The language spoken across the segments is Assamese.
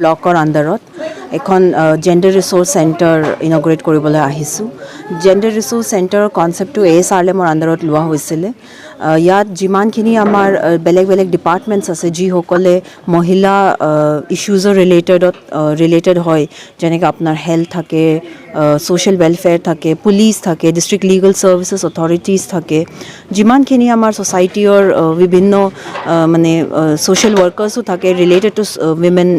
ব্লকৰ আণ্ডাৰত এখন জেণ্ডাৰ ৰিচোৰ্চ চেণ্টাৰ ইনগ্ৰেট কৰিবলৈ আহিছোঁ। জেণ্ডাৰ ৰিচোৰ্চ চেণ্টাৰৰ কনচেপ্টটো ASRLMৰ আণ্ডাৰত লোৱা হৈছিলে। ইয়াত যিমানখিনি আমাৰ বেলেগ বেলেগ ডিপাৰ্টমেণ্টছ আছে যিসকলে মহিলা ইছ্যুজৰ ৰিলেটেড হয়, যেনেকৈ আপোনাৰ হেল্থ থাকে, ছ'চিয়েল ৱেলফেয়াৰ থাকে, পুলিচ থাকে, ডিষ্ট্ৰিক্ট লিগেল ছাৰ্ভিচেছ অথৰিটিজ থাকে, যিমানখিনি আমাৰ ছ'চাইটিৰ বিভিন্ন মানে ছ'চিয়েল ৱৰ্কাৰ্ছো থাকে related to women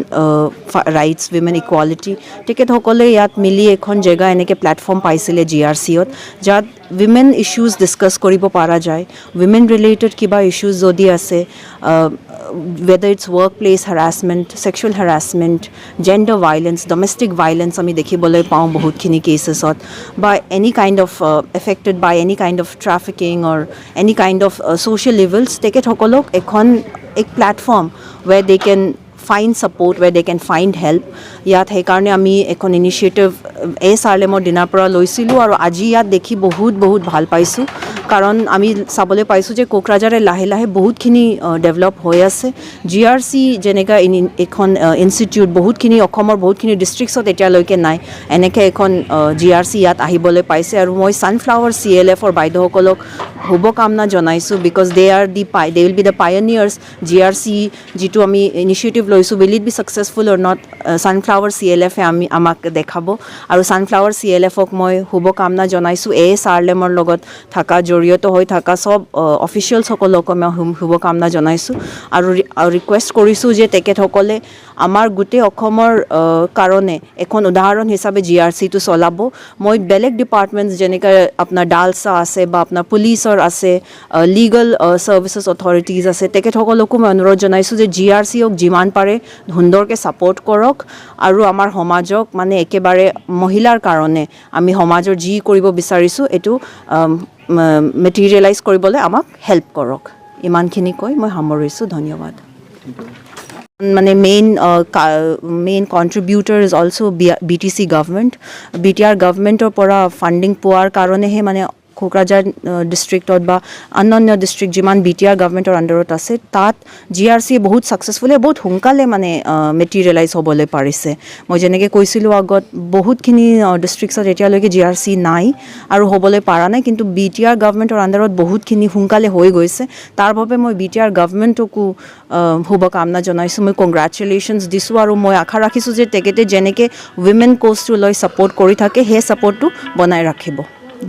rights, women equality, তেখেতসকলে ইয়াত মিলি এখন জেগা এনেকৈ প্লেটফৰ্ম পাইছিলে GRCত, যাত উইমেন ইছ্যুজ ডিছকাছ কৰিব পৰা যায়। উইমেন ৰিলেটেড কিবা ইছ্যুজ যদি আছে, whether it's workplace harassment, sexual harassment, gender violence, domestic violence আমি দেখিবলৈ পাওঁ বহুতখিনি কেচেছত, বা any kind of affected by any kind of trafficking or any kind of social evils, তেখেতসকলক এক platform where they can find support, where they can find help. ইয়াত সেইকাৰণে আমি এখন ইনিচিয়েটিভ ASRLMৰ দিনাৰ পৰা লৈছিলোঁ আৰু আজি ইয়াত দেখি বহুত ভাল পাইছোঁ, কাৰণ আমি চাবলৈ পাইছোঁ যে কোকৰাঝাৰে লাহে লাহে বহুতখিনি ডেভেলপ হৈ আছে। GRC যেনেকৈ এখন ইনষ্টিটিউট বহুতখিনি অসমৰ বহুতখিনি ডিষ্ট্ৰিক্টছত এতিয়ালৈকে নাই, এনেকৈ এখন GRC ইয়াত আহিবলৈ পাইছে। আৰু মই ছানফ্লাৱাৰ CLFৰ বাইদেউসকলক শুভকামনা জনাইছোঁ, because they will be the pioneers. GRC যিটো আমি ইনিচিয়েটিভ লৈছোঁ, will it be successful or not, sunflower CLFে আমাক দেখাব। আৰু ছানফ্লাৱাৰ CLFক মই শুভকামনা জনাইছোঁ। ASRLMৰ লগত জড়িত হৈ থকা সব অফিচিয়েলসকলক মই শুভকামনা জনাইছোঁ আৰু ৰিকুৱেষ্ট কৰিছোঁ যে তেখেতসকলে আমাৰ গোটেই অসমৰ কাৰণে এখন উদাহৰণ হিচাপে GRCটো চলাব। মই বেলেগ ডিপাৰ্টমেণ্টছ যেনেকৈ আপোনাৰ ডালছা আছে বা আপোনাৰ পুলিচৰ আছে, লিগেল ছাৰ্ভিচেছ অথৰিটিজ আছে, তেখেতসকলকো মই অনুৰোধ জনাইছোঁ যে GRCক যিমান পাৰে সুন্দৰকৈ ছাপোৰ্ট কৰক আৰু আমাৰ সমাজক মানে একেবাৰে মহিলাৰ কাৰণে আমি সমাজৰ যি কৰিব বিচাৰিছোঁ এইটো মেটেৰিয়েলাইজ কৰিবলৈ আমাক হেল্প কৰক। ইমানখিনি কৈ মই সামৰিছোঁ। ধন্যবাদ। মানে main কণ্ট্ৰিবিউটৰ is also' BTC government. BTR গভৰ্ণমেণ্টৰ পৰা ফাণ্ডিং পোৱাৰ কাৰণেহে মানে কোকৰাঝাৰ ডিষ্ট্ৰিক্টত বা অন্যান্য ডিষ্ট্ৰিক্ট যিমান BTR গভৰ্ণমেণ্টৰ আণ্ডাৰত আছে, তাত GRC বহুত ছাকচেছফুলি বহুত সোনকালে মানে মেটেৰিয়েলাইজ হ'বলৈ পাৰিছে। মই যেনেকৈ কৈছিলোঁ আগত, বহুতখিনি ডিষ্ট্ৰিক্টছত এতিয়ালৈকে GRC নাই আৰু হ'বলৈ পৰা নাই, কিন্তু BTR গভৰ্ণমেণ্টৰ আণ্ডাৰত বহুতখিনি সোনকালে হৈ গৈছে। তাৰ বাবে মই BTR গভৰ্ণমেণ্টকো শুভকামনা জনাইছোঁ, মই কংগ্ৰেচুলেশ্যনছ দিছোঁ আৰু মই আশা ৰাখিছোঁ যে তেখেতে যেনেকৈ উইমেন কজটো লৈ ছাপোৰ্ট কৰি থাকে, সেই ছাপোৰ্টটো বনাই ৰাখিব।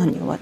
ধন্যবাদ।